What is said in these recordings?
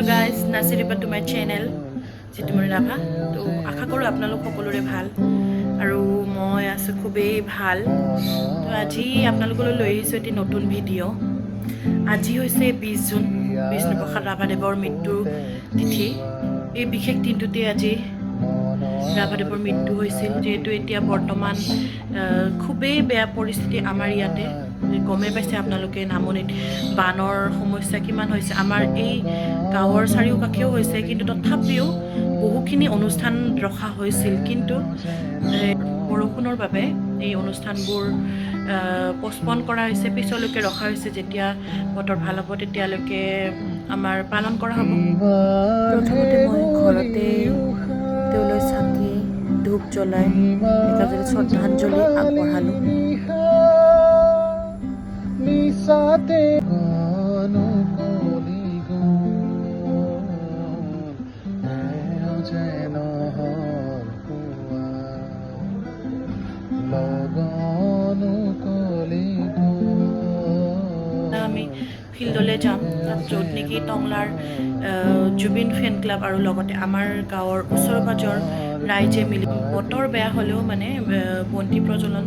Guys নাচিৰিবা to my channel Jitumoni Rabha. তো আশা কৰোঁ আপোনালোক সকলোৰে ভাল আৰু মই আছোঁ খুবেই ভাল। তো আজি আপোনালোকলৈ লৈ আহিছোঁ এটি নতুন ভিডিঅ'। আজি হৈছে 20 জুন, বিষ্ণুপ্ৰসাদ ৰাভাদেৱৰ মৃত্যুৰ তিথি। এই বিশেষ দিনটোতে আজি ৰাভাদেৱৰ মৃত্যু হৈছিল। যিহেতু এতিয়া বৰ্তমান খুবেই বেয়া পৰিস্থিতি আমাৰ ইয়াতে, গমেই পাইছে আপোনালোকে নামনিত বানৰ সমস্যা কিমান হৈছে। আমাৰ এই গাঁৱৰ চাৰিওকাষেও হৈছে, কিন্তু তথাপিও বহুখিনি অনুষ্ঠান ৰখা হৈছিল, কিন্তু বৰষুণৰ বাবে এই অনুষ্ঠানবোৰ পষ্টপন কৰা হৈছে, পিছলৈকে ৰখা হৈছে। যেতিয়া বতৰ ভাল হ'ব তেতিয়ালৈকে আমাৰ পালন কৰা হ'ব। প্ৰথমতে মই ঘৰতে তেওঁলৈ চাকি ধূপ জ্বলাই একাজলি শ্ৰদ্ধাঞ্জলি আগবঢ়ালোঁ। আমি ফিল্ডলৈ যাম, তাত য'ত নেকি টংলাৰ জুবিন ফেন ক্লাব আৰু লগতে আমাৰ গাঁৱৰ ওচৰ পাজৰ ৰাইজে মিলি বতৰ বেয়া হ'লেও মানে বন্তি প্ৰজ্বলন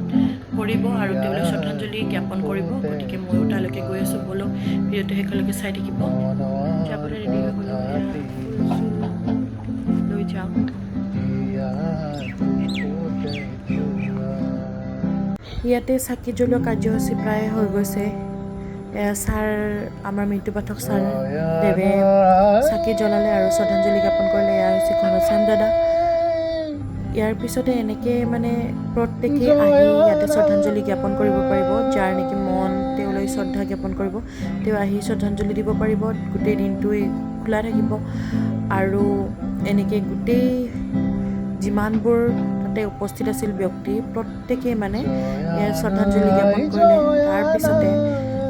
কৰিব আৰু তেওঁলৈ শ্ৰদ্ধাঞ্জলি জ্ঞাপন কৰিব। গতিকে ময়ো তালৈকে গৈ আছোঁ। ব'লক ভিডিঅ'টো শেষলৈকে চাই থাকিব। যাবলৈ ৰেডি হৈ গ'লোঁ, লৈ যাওঁ। ইয়াতে চাকি জ্বলোৱা কাৰ্যসূচী প্ৰায় হৈ গৈছে। ছাৰ, আমাৰ মৃত্যুপাঠক ছাৰ দেৱে চাকি জ্বলালে আৰু শ্ৰদ্ধাঞ্জলি জ্ঞাপন কৰিলে। এয়া হৈছে ঘনশ্যাম দাদা। ইয়াৰ পিছতে এনেকৈ মানে প্ৰত্যেকেই আহি ইয়াতে শ্ৰদ্ধাঞ্জলি জ্ঞাপন কৰিব পাৰিব। যাৰ নেকি মন তেওঁলৈ শ্ৰদ্ধা জ্ঞাপন কৰিব, তেওঁ আহি শ্ৰদ্ধাঞ্জলি দিব পাৰিব। গোটেই দিনটোৱে খোলা থাকিব আৰু এনেকৈ গোটেই যিমানবোৰ তাতে উপস্থিত আছিল ব্যক্তি, প্ৰত্যেকেই মানে শ্ৰদ্ধাঞ্জলি জ্ঞাপন কৰিলে। তাৰপিছতে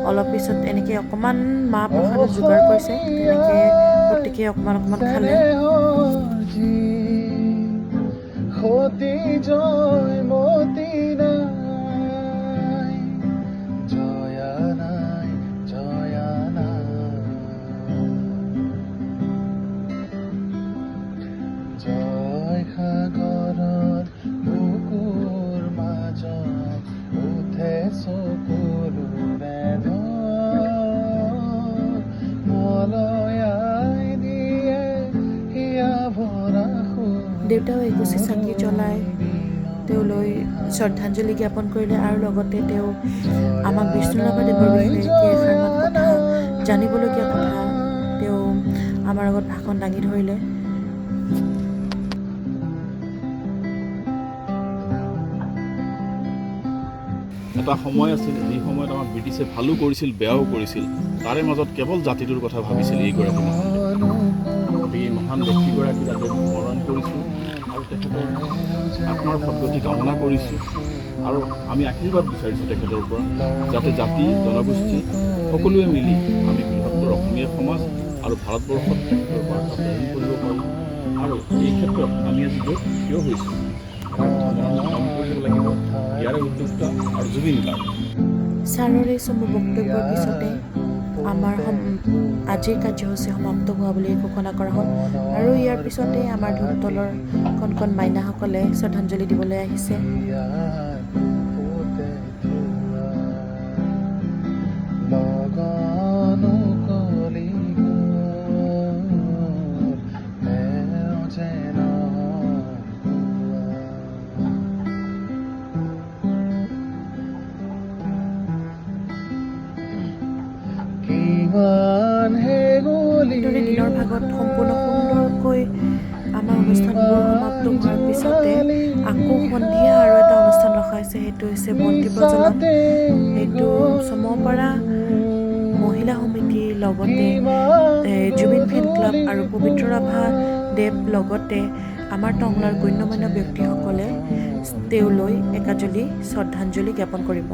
অলপ পিছত এনেকৈ অকণমান মাহ প্ৰসাদৰ যোগাৰ কৰিছে, তেনেকৈ প্ৰত্যেকেই অকণমান অকণমান খালে। দেউতাও এগছি চাকি জ্বলাই তেওঁলৈ শ্ৰদ্ধাঞ্জলি জ্ঞাপন কৰিলে আৰু লগতে তেওঁ আমাক বিষ্ণু ৰাভাদেৱৰ বিষয়ে এষাৰমান কথা, জানিবলগীয়া কথা তেওঁ আমাৰ আগত ভাষণ দাঙি ধৰিলে। এটা সময় আছিল, যি সময়ত আমাক ব্ৰিটিছে ভালো কৰিছিল, বেয়াও কৰিছিল। তাৰে মাজত কেৱল জাতিটোৰ কথা ভাবিছিল এইগৰাকী মহান ব্যক্তি। এই মহান ব্যক্তিগৰাকীক আজি আমি স্মৰণ কৰিছোঁ আৰু তেখেতৰ আত্মাৰ সদ্গতি কামনা কৰিছোঁ। আৰু আমি আশীৰ্বাদ বিচাৰিছোঁ তেখেতৰ পৰা, যাতে জাতি জনগোষ্ঠী সকলোৱে মিলি আমি বৃহত্তৰ অসমীয়া সমাজ আৰু ভাৰতবৰ্ষত তেখেতৰ বাৰ্তা প্ৰেৰণ কৰিব পাৰোঁ। আৰু এই ক্ষেত্ৰত আমি আজি য'ত থিয় হৈছোঁ কাম কৰিব লাগিব ইয়াৰে উদ্যোক্তা আৰু জুবিন গাৰ্গ। ছাৰৰ এই চমু বক্তব্যৰ পিছতে আমাৰ আজিৰ কাৰ্যসূচী সমাপ্ত হোৱা বুলি ঘোষণা কৰা হ'ল আৰু ইয়াৰ পিছতে আমাৰ ধূপতলৰ কণ কণ মাইনাসকলে শ্ৰদ্ধাঞ্জলি দিবলৈ আহিছে। দৰে দিনৰ ভাগত সম্পূৰ্ণ সুন্দৰকৈ আমাৰ অনুষ্ঠানবোৰ সমাপ্ত হোৱাৰ পিছতে আকৌ সন্ধিয়া আৰু এটা অনুষ্ঠান ৰখা হৈছে। সেইটো হৈছে বন্তি প্ৰজ্বলন। সেইটো চমপাৰা মহিলা সমিতিৰ লগতে জুবিন ফেন ক্লাব আৰু পবিত্ৰ ৰাভাদেৱ লগতে আমাৰ টংলাৰ গণ্যমান্য ব্যক্তিসকলে তেওঁলৈ একাজলি শ্ৰদ্ধাঞ্জলি জ্ঞাপন কৰিব।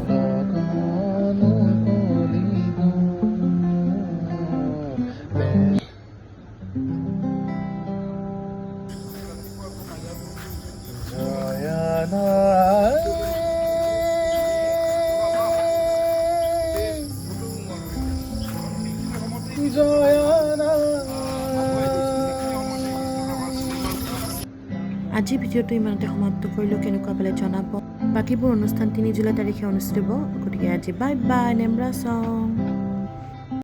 আজি ভিডিঅ'টো ইমানতে সমাপ্ত কৰিলোঁ, কেনেকুৱা পালে জনাব। বাকীবোৰ অনুষ্ঠান 3 জুলাই তাৰিখে অনুষ্ঠিত হ'ব। গতিকে আজি বাই বাই, নেমৰা চং।